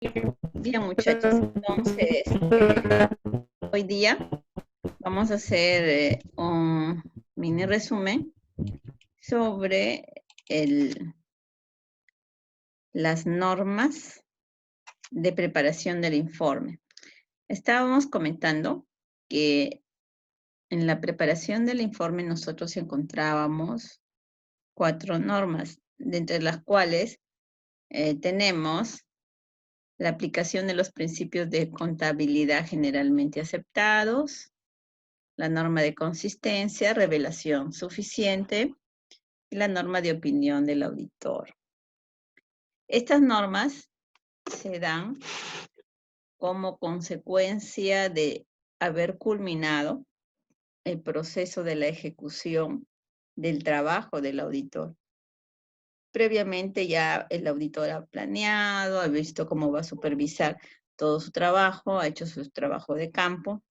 Bien, muchachos, entonces, hoy día vamos a hacer un mini resumen sobre las normas de preparación del informe. Estábamos comentando que en la preparación del informe nosotros encontrábamos 4 normas, de entre las cuales tenemos la aplicación de los principios de contabilidad generalmente aceptados, la norma de consistencia, revelación suficiente y la norma de opinión del auditor. Estas normas se dan como consecuencia de haber culminado el proceso de la ejecución del trabajo del auditor. Previamente ya el auditor ha planeado, ha visto cómo va a supervisar todo su trabajo, ha hecho su trabajo de campo,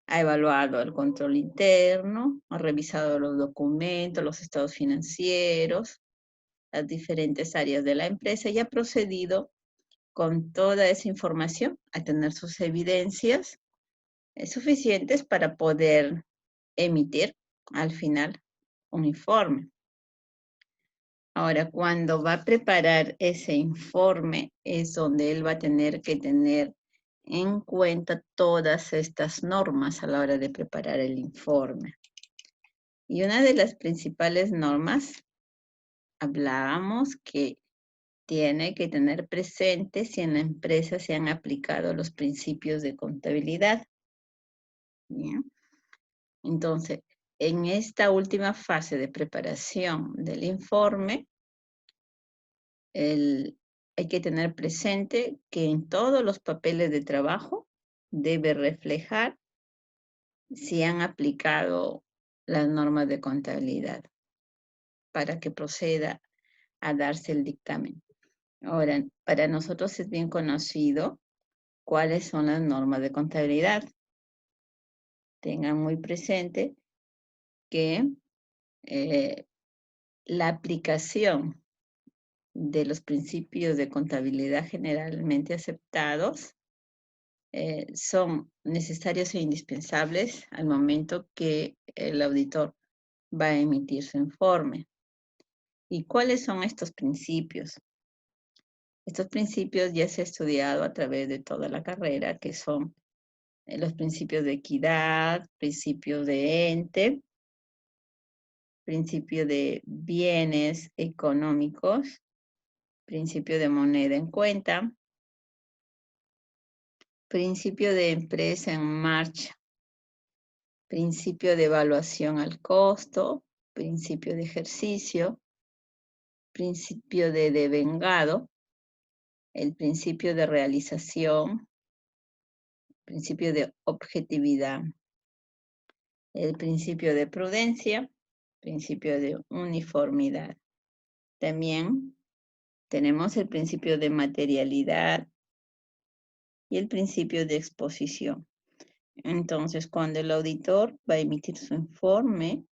ha evaluado el control interno, ha revisado los documentos, los estados financieros, las diferentes áreas de la empresa y ha procedido con toda esa información a tener sus evidencias suficientes para poder emitir al final un informe. Ahora, cuando va a preparar ese informe es donde él va a tener que tener en cuenta todas estas normas a la hora de preparar el informe. Y una de las principales normas, hablábamos que tiene que tener presente si en la empresa se han aplicado los principios de contabilidad. ¿Bien? Entonces, en esta última fase de preparación del informe, hay que tener presente que en todos los papeles de trabajo debe reflejar si han aplicado las normas de contabilidad para que proceda a darse el dictamen. Ahora, para nosotros es bien conocido cuáles son las normas de contabilidad. Tengan muy presente que la aplicación de los principios de contabilidad generalmente aceptados son necesarios e indispensables al momento que el auditor va a emitir su informe. ¿Y cuáles son estos principios? Estos principios ya se ha estudiado a través de toda la carrera, que son los principios de equidad, principio de ente, principio de bienes económicos, principio de moneda en cuenta, principio de empresa en marcha, principio de evaluación al costo, principio de ejercicio, principio de devengado, el principio de realización, principio de objetividad, el principio de prudencia, principio de uniformidad. También tenemos el principio de materialidad y el principio de exposición. Entonces, cuando el auditor va a emitir su informe,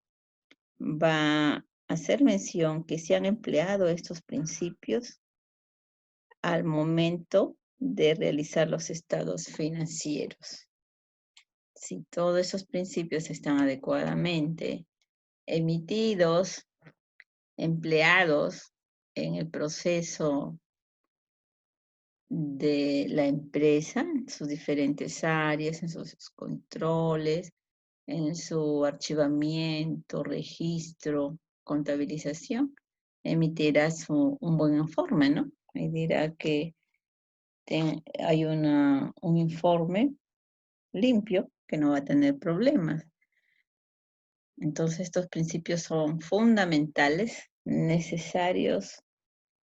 va a hacer mención que se han empleado estos principios al momento de realizar los estados financieros. Si todos esos principios están adecuadamente emitidos, empleados en el proceso de la empresa, en sus diferentes áreas, en sus controles, en su archivamiento, registro, contabilización, emitirá un buen informe, ¿no? Y dirá que hay un informe limpio que no va a tener problemas. Entonces, estos principios son fundamentales, necesarios,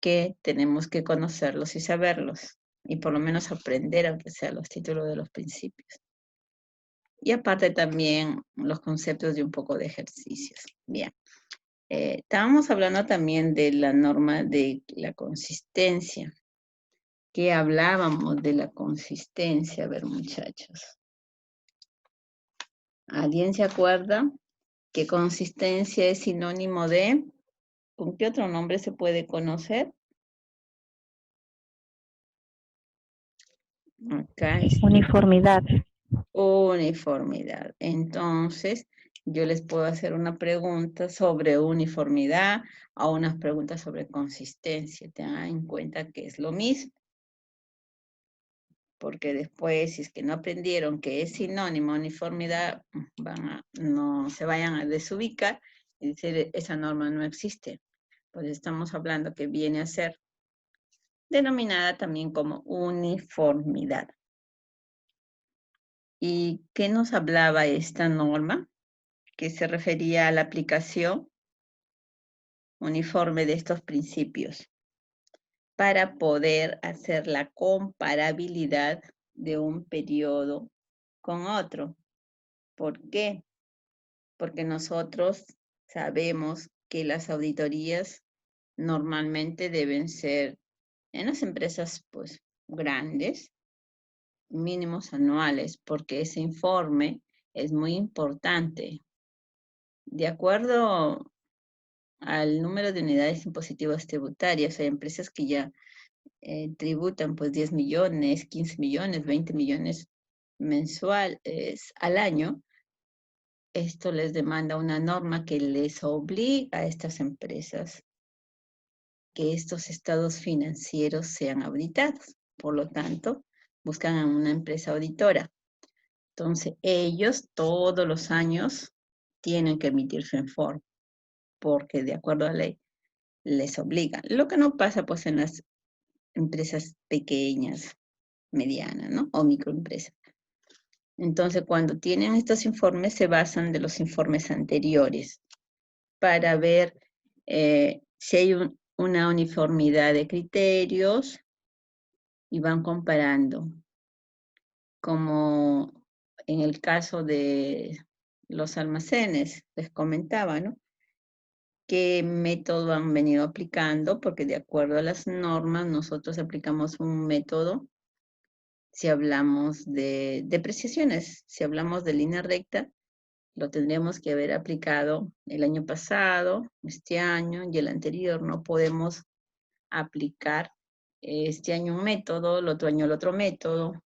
que tenemos que conocerlos y saberlos, y por lo menos aprender, aunque sea los títulos de los principios. Y aparte también los conceptos de un poco de ejercicios. Bien. Estábamos hablando también de la norma de la consistencia. ¿Qué hablábamos de la consistencia? A ver, muchachos. ¿Alguien se acuerda que consistencia es sinónimo de? ¿Con qué otro nombre se puede conocer? Acá está. Uniformidad. Uniformidad. Entonces, yo les puedo hacer una pregunta sobre uniformidad o unas preguntas sobre consistencia. Tengan en cuenta que es lo mismo. Porque después, si es que no aprendieron que es sinónimo uniformidad, no se vayan a desubicar y decir, esa norma no existe. Pues estamos hablando que viene a ser denominada también como uniformidad. ¿Y qué nos hablaba esta norma? Que se refería a la aplicación uniforme de estos principios para poder hacer la comparabilidad de un periodo con otro. ¿Por qué? Porque nosotros sabemos que las auditorías normalmente deben ser en las empresas pues grandes, mínimos anuales, porque ese informe es muy importante. De acuerdo al número de unidades impositivas tributarias, hay empresas que ya tributan pues 10 millones, 15 millones, 20 millones mensuales al año. Esto les demanda una norma que les obliga a estas empresas que estos estados financieros sean auditados. Por lo tanto, buscan a una empresa auditora. Entonces, ellos todos los años tienen que emitir su informe, porque de acuerdo a la ley les obligan. Lo que no pasa pues en las empresas pequeñas, medianas, ¿no? O microempresas. Entonces, cuando tienen estos informes, se basan de los informes anteriores para ver si hay una uniformidad de criterios y van comparando, como en el caso de los almacenes, les comentaba, ¿no? ¿Qué método han venido aplicando? Porque de acuerdo a las normas, nosotros aplicamos un método si hablamos de depreciaciones, si hablamos de línea recta, lo tendríamos que haber aplicado el año pasado, este año y el anterior. No podemos aplicar este año un método, el otro año el otro método.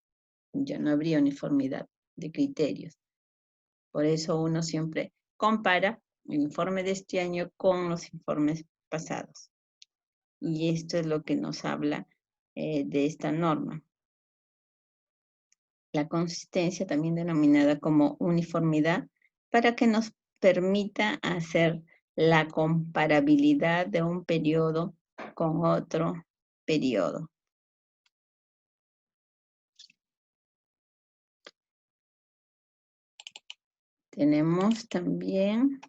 Ya no habría uniformidad de criterios. Por eso uno siempre compara el informe de este año con los informes pasados. Y esto es lo que nos habla de esta norma. La consistencia, también denominada como uniformidad, para que nos permita hacer la comparabilidad de un periodo con otro periodo. Tenemos también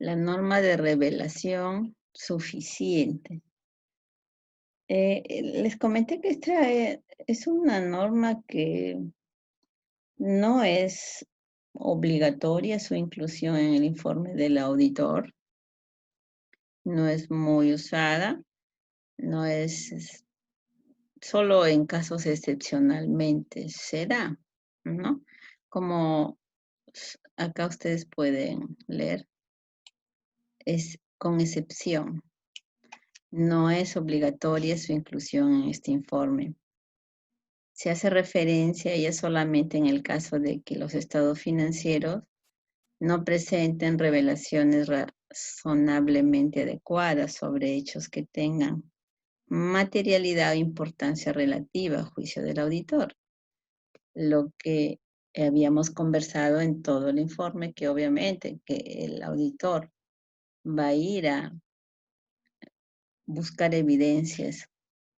la norma de revelación suficiente. Les comenté que esta es una norma que no es obligatoria su inclusión en el informe del auditor, no es muy usada, no es solo en casos excepcionalmente se da, ¿no? Como acá ustedes pueden leer, es con excepción. No es obligatoria su inclusión en este informe. Se hace referencia a ella solamente en el caso de que los estados financieros no presenten revelaciones razonablemente adecuadas sobre hechos que tengan materialidad o importancia relativa a juicio del auditor. Lo que habíamos conversado en todo el informe, que obviamente que el auditor va a ir a buscar evidencias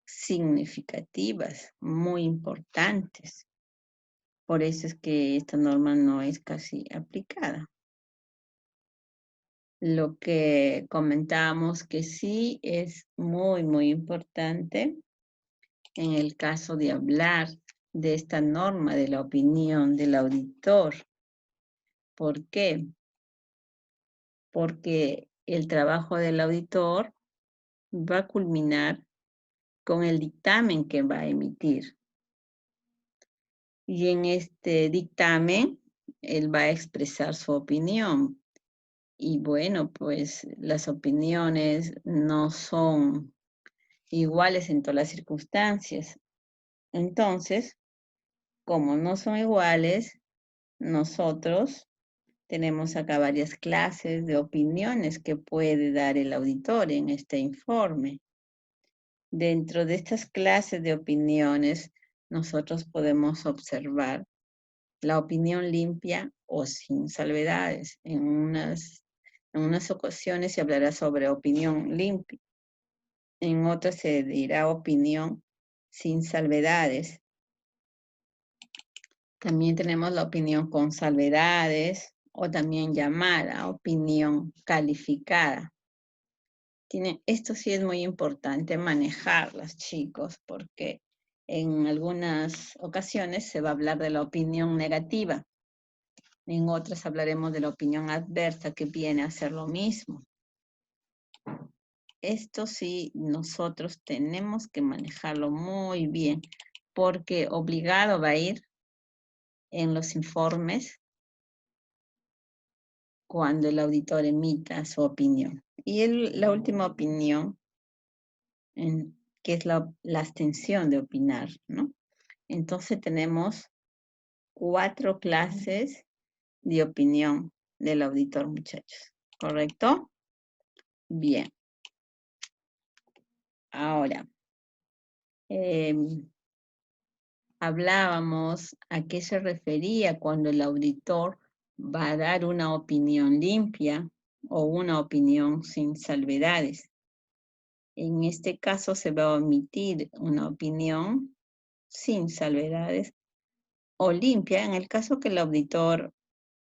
significativas, muy importantes. Por eso es que esta norma no es casi aplicada. Lo que comentábamos que sí es muy, muy importante en el caso de hablar de esta norma de la opinión del auditor. ¿Por qué? Porque el trabajo del auditor va a culminar con el dictamen que va a emitir. Y en este dictamen, él va a expresar su opinión. Y bueno, pues las opiniones no son iguales en todas las circunstancias. Entonces, como no son iguales, nosotros tenemos acá varias clases de opiniones que puede dar el auditor en este informe. Dentro de estas clases de opiniones, nosotros podemos observar la opinión limpia o sin salvedades. En unas ocasiones se hablará sobre opinión limpia, en otras se dirá opinión sin salvedades. También tenemos la opinión con salvedades o también llamada opinión calificada. Esto sí es muy importante manejarlas, chicos, porque en algunas ocasiones se va a hablar de la opinión negativa. En otras hablaremos de la opinión adversa, que viene a ser lo mismo. Esto sí, nosotros tenemos que manejarlo muy bien, porque obligado va a ir en los informes cuando el auditor emita su opinión. Y la última opinión, que es la abstención de opinar, ¿no? Entonces tenemos 4 clases de opinión del auditor, muchachos. ¿Correcto? Bien. Ahora, hablábamos a qué se refería cuando el auditor va a dar una opinión limpia o una opinión sin salvedades. En este caso se va a omitir una opinión sin salvedades o limpia en el caso que el auditor,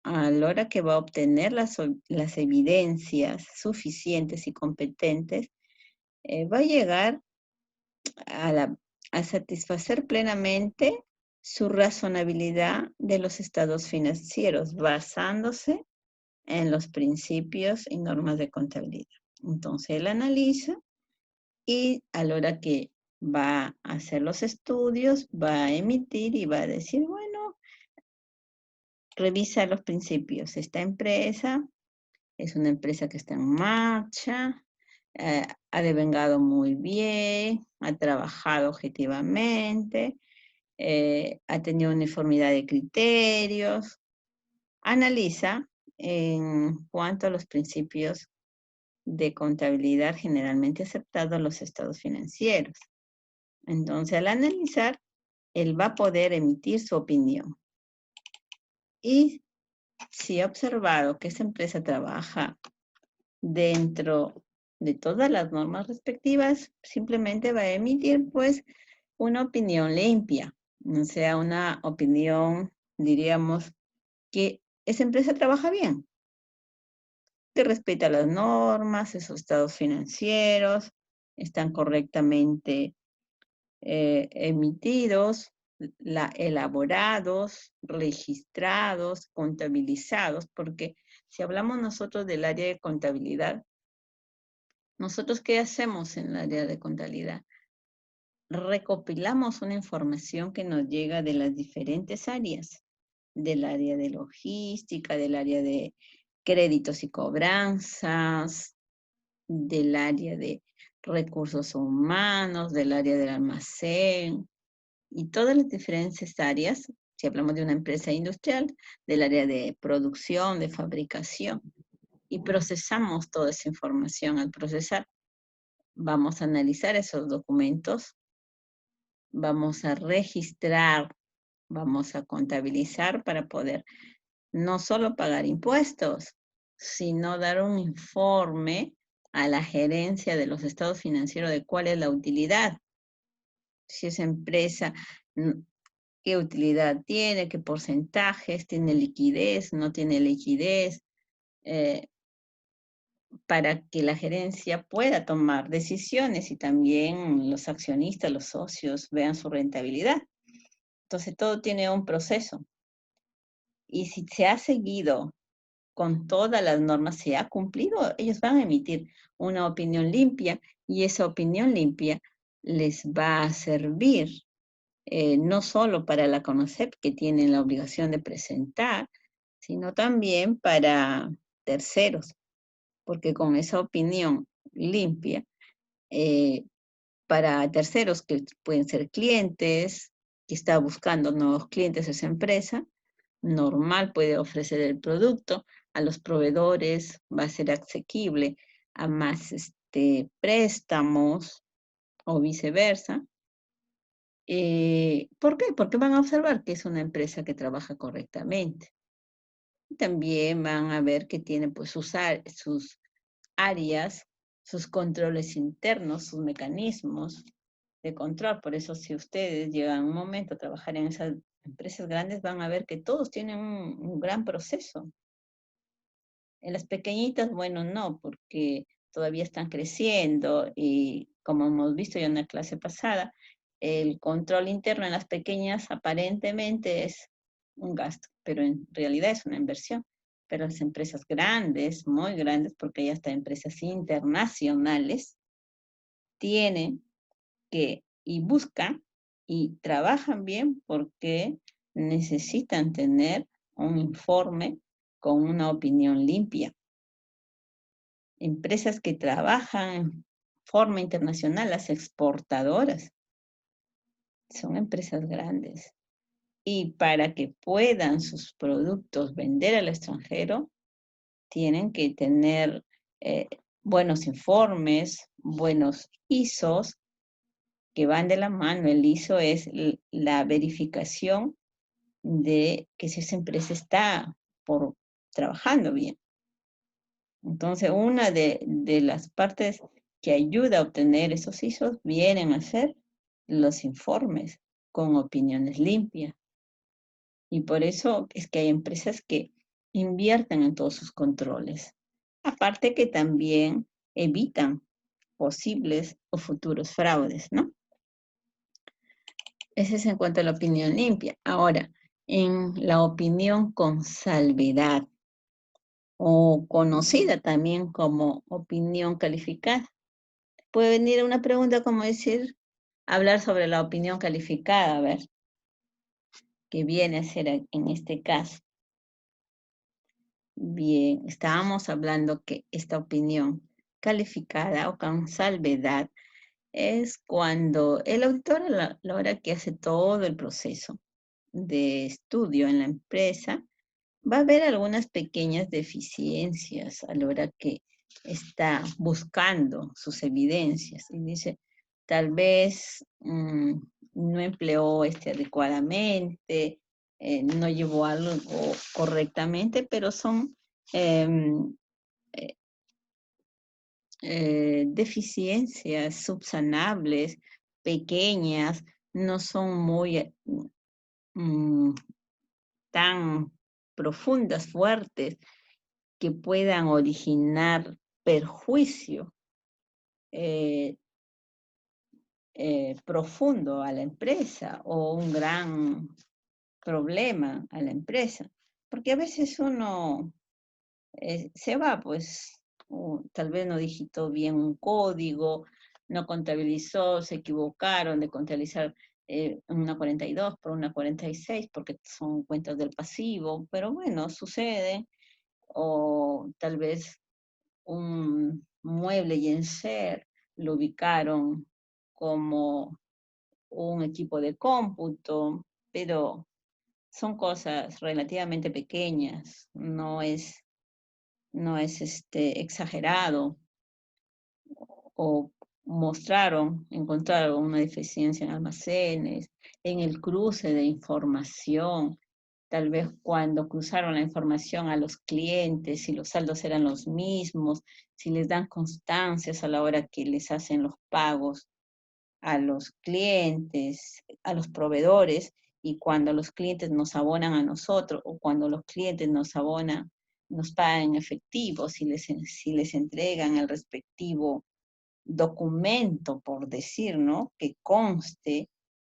a la hora que va a obtener las evidencias suficientes y competentes, va a llegar a satisfacer plenamente su razonabilidad de los estados financieros, basándose en los principios y normas de contabilidad. Entonces, él analiza y a la hora que va a hacer los estudios, va a emitir y va a decir, bueno, revisa los principios. Esta empresa es una empresa que está en marcha, ha devengado muy bien, ha trabajado objetivamente, ha tenido uniformidad de criterios, analiza en cuanto a los principios de contabilidad generalmente aceptados en los estados financieros. Entonces, al analizar, él va a poder emitir su opinión. Y si ha observado que esa empresa trabaja dentro de todas las normas respectivas, simplemente va a emitir, pues, una opinión limpia, o sea, una opinión, diríamos, que esa empresa trabaja bien, que respeta las normas, esos estados financieros, están correctamente emitidos, elaborados, registrados, contabilizados, porque si hablamos nosotros del área de contabilidad, ¿nosotros qué hacemos en el área de contabilidad? Recopilamos una información que nos llega de las diferentes áreas, del área de logística, del área de créditos y cobranzas, del área de recursos humanos, del área del almacén, y todas las diferentes áreas, si hablamos de una empresa industrial, del área de producción, de fabricación, y procesamos toda esa información. Al procesar, vamos a analizar esos documentos, vamos a registrar, vamos a contabilizar para poder no solo pagar impuestos, sino dar un informe a la gerencia de los estados financieros de cuál es la utilidad. Si esa empresa, qué utilidad tiene, qué porcentajes, tiene liquidez, no tiene liquidez, eh, para que la gerencia pueda tomar decisiones y también los accionistas, los socios, vean su rentabilidad. Entonces, todo tiene un proceso. Y si se ha seguido con todas las normas, se ha cumplido, ellos van a emitir una opinión limpia y esa opinión limpia les va a servir no solo para la CONOCEP, que tienen la obligación de presentar, sino también para terceros, porque con esa opinión limpia, para terceros que pueden ser clientes, que está buscando nuevos clientes esa empresa, normal puede ofrecer el producto, a los proveedores va a ser asequible a más préstamos o viceversa. ¿Por qué? Porque van a observar que es una empresa que trabaja correctamente. También van a ver que tiene pues sus áreas, sus controles internos, sus mecanismos de control. Por eso si ustedes llegan un momento a trabajar en esas empresas grandes, van a ver que todos tienen un gran proceso. En las pequeñitas, bueno, no, porque todavía están creciendo y como hemos visto ya en la clase pasada, el control interno en las pequeñas aparentemente es un gasto, pero en realidad es una inversión. Pero las empresas grandes, muy grandes, porque hay hasta empresas internacionales, tienen que, y buscan, y trabajan bien porque necesitan tener un informe con una opinión limpia. Empresas que trabajan en forma internacional, las exportadoras, son empresas grandes. Y para que puedan sus productos vender al extranjero, tienen que tener buenos informes, buenos ISOs, que van de la mano. El ISO es la verificación de que si esa empresa está trabajando bien. Entonces, una de las partes que ayuda a obtener esos ISOs vienen a ser los informes con opiniones limpias. Y por eso es que hay empresas que invierten en todos sus controles. Aparte que también evitan posibles o futuros fraudes, ¿no? Ese es en cuanto a la opinión limpia. Ahora, en la opinión con salvedad, o conocida también como opinión calificada. Puede venir una pregunta como decir, hablar sobre la opinión calificada, a ver, qué viene a ser en este caso. Bien, estábamos hablando que esta opinión calificada o con salvedad es cuando el auditor a la hora que hace todo el proceso de estudio en la empresa, va a haber algunas pequeñas deficiencias a la hora que está buscando sus evidencias. Y dice, tal vez no empleó adecuadamente, no llevó algo correctamente, pero son em, eh, deficiencias subsanables, pequeñas, no son muy mm, tan profundas, fuertes, que puedan originar perjuicio profundo a la empresa o un gran problema a la empresa. Porque a veces uno se va, pues, tal vez no digitó bien un código, no contabilizó, se equivocaron de contabilizar una 42 por una 46 porque son cuentas del pasivo, pero bueno, sucede, o tal vez un mueble Genser lo ubicaron como un equipo de cómputo, pero son cosas relativamente pequeñas, no es exagerado, o encontraron una deficiencia en almacenes, en el cruce de información, tal vez cuando cruzaron la información a los clientes, si los saldos eran los mismos, si les dan constancias a la hora que les hacen los pagos a los clientes, a los proveedores, y cuando los clientes nos abonan a nosotros, o cuando los clientes nos abonan, nos pagan en efectivo, si les entregan el respectivo documento, por decir, ¿no? Que conste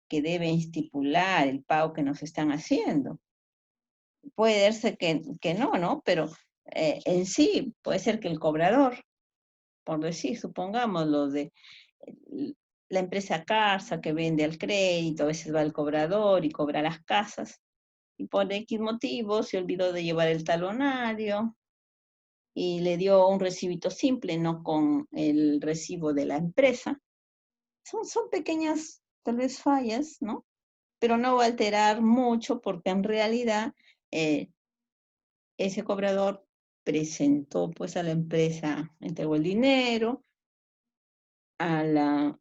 que debe estipular el pago que nos están haciendo. Puede ser que no, ¿no? Pero en sí puede ser que el cobrador, por decir, supongamos lo de la empresa casa que vende al crédito, a veces va al cobrador y cobra las casas, y por X motivo se olvidó de llevar el talonario y le dio un recibito simple, no con el recibo de la empresa, Son pequeñas, tal vez fallas, ¿no? Pero no va a alterar mucho porque en realidad ese cobrador presentó pues a la empresa, entregó el dinero, a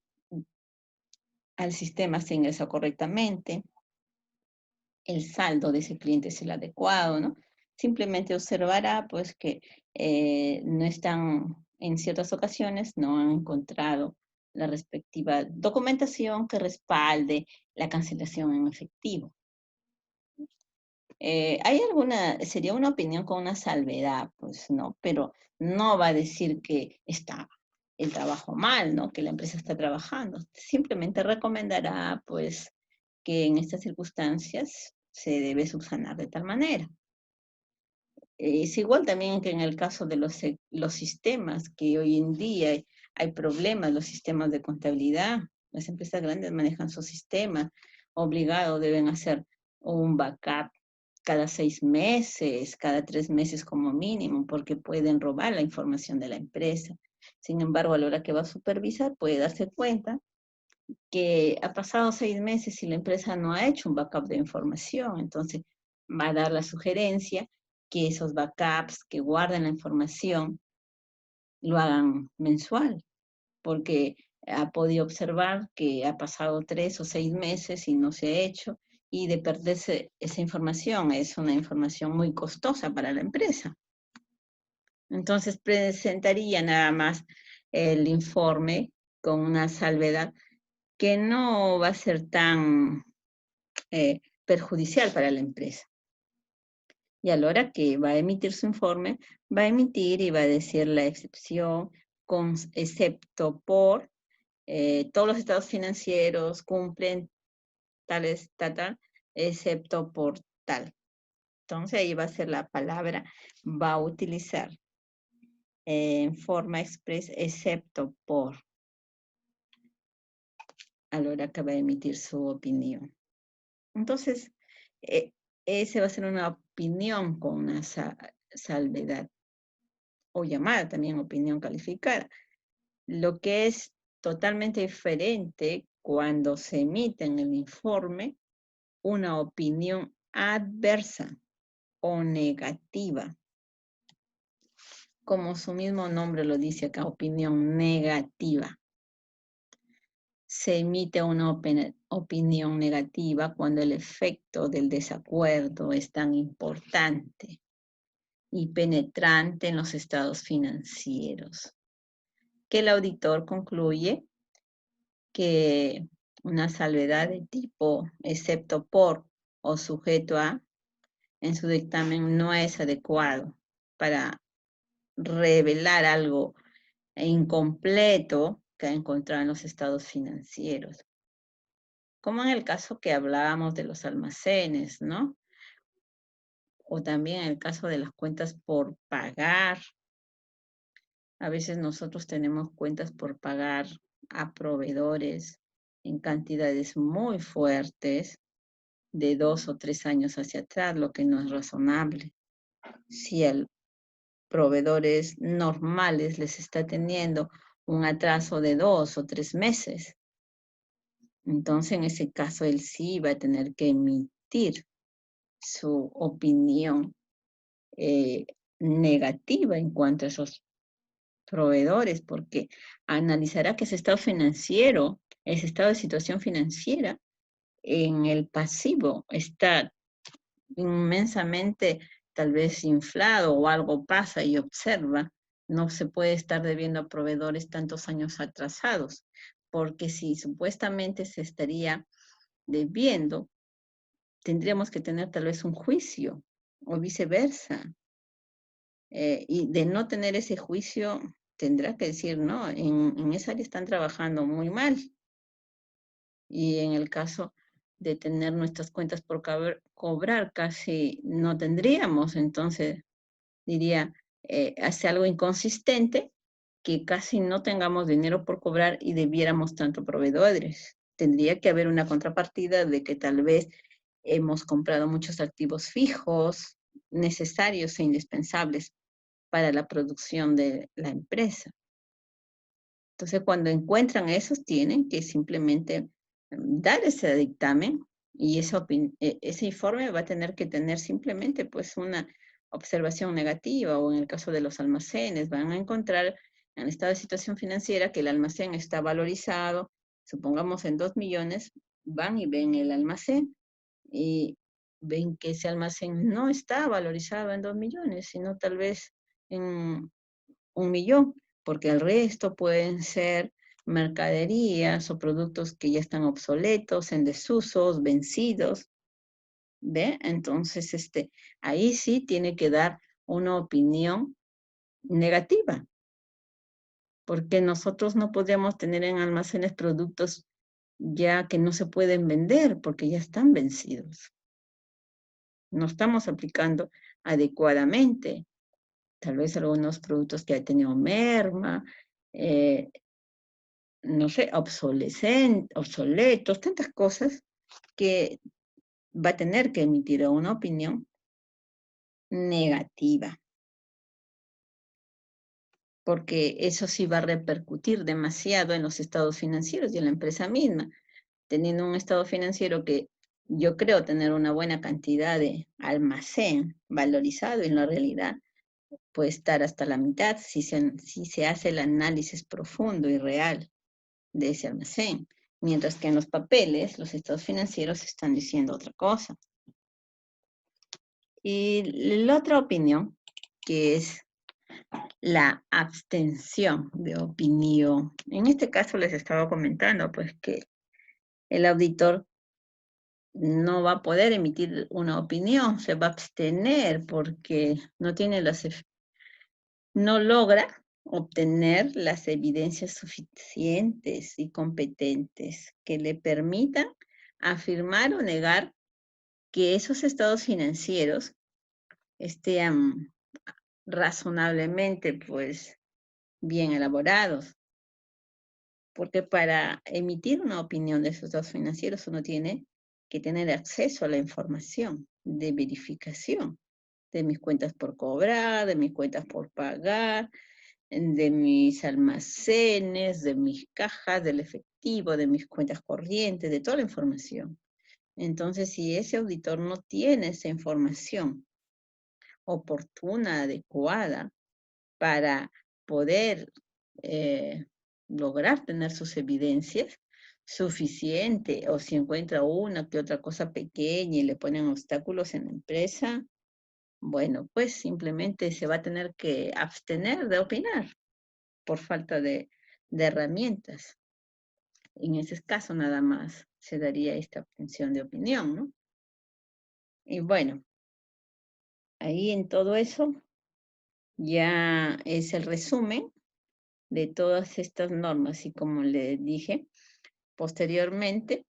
al sistema se ingresó correctamente, el saldo de ese cliente es el adecuado, ¿no? Simplemente observará pues que no están, en ciertas ocasiones, no han encontrado la respectiva documentación que respalde la cancelación en efectivo. Sería una opinión con una salvedad, pues, ¿no? Pero no va a decir que está el trabajo mal, ¿no? Que la empresa está trabajando. Simplemente recomendará, pues, que en estas circunstancias se debe subsanar de tal manera. Es igual también que en el caso de los sistemas, que hoy en día hay problemas, los sistemas de contabilidad. Las empresas grandes manejan sus sistemas, obligados deben hacer un backup cada 6 meses, cada 3 meses como mínimo, porque pueden robar la información de la empresa. Sin embargo, a la hora que va a supervisar, puede darse cuenta que ha pasado 6 meses y la empresa no ha hecho un backup de información. Entonces, va a dar la sugerencia que esos backups que guarden la información lo hagan mensual, porque ha podido observar que ha pasado 3 o 6 meses y no se ha hecho, y de perderse esa información es una información muy costosa para la empresa. Entonces presentaría nada más el informe con una salvedad que no va a ser tan perjudicial para la empresa. Y a la hora que va a emitir su informe, va a emitir y va a decir la excepción, excepto por todos los estados financieros cumplen tal, excepto por tal. Entonces ahí va a ser la palabra, va a utilizar en forma express, excepto por, a la hora que va a emitir su opinión. Entonces, ese va a ser una opinión con una salvedad, o llamada también opinión calificada. Lo que es totalmente diferente cuando se emite en el informe una opinión adversa o negativa. Como su mismo nombre lo dice acá, opinión negativa. Se emite una opinión negativa cuando el efecto del desacuerdo es tan importante y penetrante en los estados financieros, que el auditor concluye que una salvedad de tipo excepto por o sujeto a en su dictamen no es adecuado para revelar algo incompleto que ha encontrado en los estados financieros. Como en el caso que hablábamos de los almacenes, ¿no? O también en el caso de las cuentas por pagar. A veces nosotros tenemos cuentas por pagar a proveedores en cantidades muy fuertes de 2 o 3 años hacia atrás, lo que no es razonable. Si a proveedores normales les está teniendo un atraso de 2 o 3 meses, entonces en ese caso él sí va a tener que emitir su opinión negativa en cuanto a esos proveedores, porque analizará que ese estado financiero, ese estado de situación financiera, en el pasivo está inmensamente tal vez inflado o algo pasa y observa, no se puede estar debiendo a proveedores tantos años atrasados, porque si supuestamente se estaría debiendo, tendríamos que tener tal vez un juicio o viceversa. Y de no tener ese juicio, tendrá que decir, no, en esa área están trabajando muy mal. Y en el caso de tener nuestras cuentas por cobrar, casi no tendríamos. Entonces, diría, hace algo inconsistente que casi no tengamos dinero por cobrar y debiéramos tanto proveedores. Tendría que haber una contrapartida de que tal vez hemos comprado muchos activos fijos, necesarios e indispensables para la producción de la empresa. Entonces, cuando encuentran esos, tienen que simplemente dar ese dictamen y ese informe va a tener que tener simplemente pues una observación negativa, o en el caso de los almacenes, van a encontrar en estado de situación financiera que el almacén está valorizado, supongamos en 2 millones, van y ven el almacén y ven que ese almacén no está valorizado en 2 millones, sino tal vez en 1 millón, porque el resto pueden ser mercaderías o productos que ya están obsoletos, en desusos, vencidos, ¿ve? Entonces, ahí sí tiene que dar una opinión negativa, porque nosotros no podríamos tener en almacenes productos ya que no se pueden vender porque ya están vencidos. No estamos aplicando adecuadamente. Tal vez algunos productos que han tenido merma, eh, no sé, obsoletos, tantas cosas que va a tener que emitir una opinión negativa, porque eso sí va a repercutir demasiado en los estados financieros y en la empresa misma. Teniendo un estado financiero que yo creo tener una buena cantidad de almacén valorizado, en la realidad puede estar hasta la mitad si se hace el análisis profundo y real de ese almacén, mientras que en los papeles los estados financieros están diciendo otra cosa. Y la otra opinión, que es la abstención de opinión. En este caso les estaba comentando pues que el auditor no va a poder emitir una opinión, se va a abstener porque no logra obtener las evidencias suficientes y competentes que le permitan afirmar o negar que esos estados financieros estén razonablemente, pues, bien elaborados. Porque para emitir una opinión de esos estados financieros uno tiene que tener acceso a la información de verificación de mis cuentas por cobrar, de mis cuentas por pagar, de mis almacenes, de mis cajas, del efectivo, de mis cuentas corrientes, de toda la información. Entonces, si ese auditor no tiene esa información oportuna, adecuada, para poder lograr tener sus evidencias suficiente, o si encuentra una que otra cosa pequeña y le ponen obstáculos en la empresa, bueno, pues simplemente se va a tener que abstener de opinar por falta de herramientas. En ese caso nada más se daría esta abstención de opinión, ¿no? Y bueno, ahí en todo eso ya es el resumen de todas estas normas, y como le dije, posteriormente,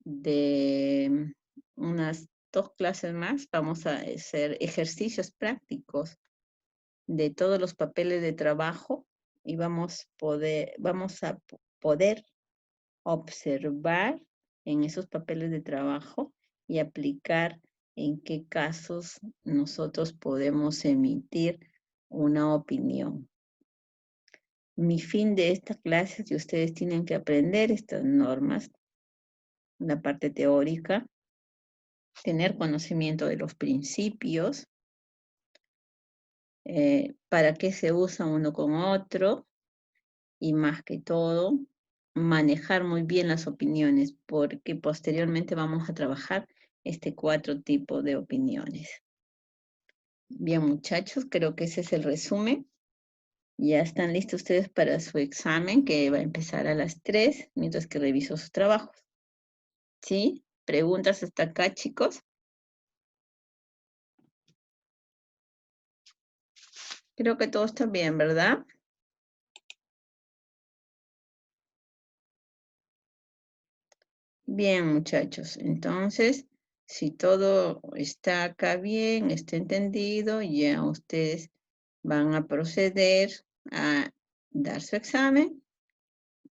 de unas 2 clases más, vamos a hacer ejercicios prácticos de todos los papeles de trabajo y vamos a poder observar en esos papeles de trabajo y aplicar en qué casos nosotros podemos emitir una opinión. Mi fin de esta clase es que ustedes tienen que aprender estas normas, la parte teórica, tener conocimiento de los principios, para qué se usa uno con otro, y más que todo, manejar muy bien las opiniones, porque posteriormente vamos a trabajar 4 tipos de opiniones. Bien, muchachos, creo que ese es el resumen. Ya están listos ustedes para su examen, que va a empezar a las 3, mientras que reviso sus trabajos. ¿Sí? ¿Preguntas hasta acá, chicos? Creo que todo está bien, ¿verdad? Bien, muchachos. Entonces, si todo está acá bien, está entendido, ya ustedes van a proceder a dar su examen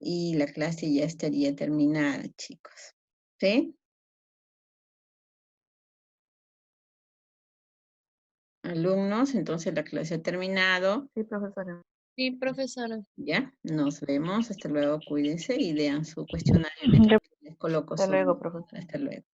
y la clase ya estaría terminada, chicos. ¿Sí? Alumnos, entonces la clase ha terminado. Sí, profesora. Sí, profesora. ¿Ya? Nos vemos. Hasta luego. Cuídense y lean su cuestionario Ya, mientras que les coloco hasta su... luego, profesor. Hasta luego.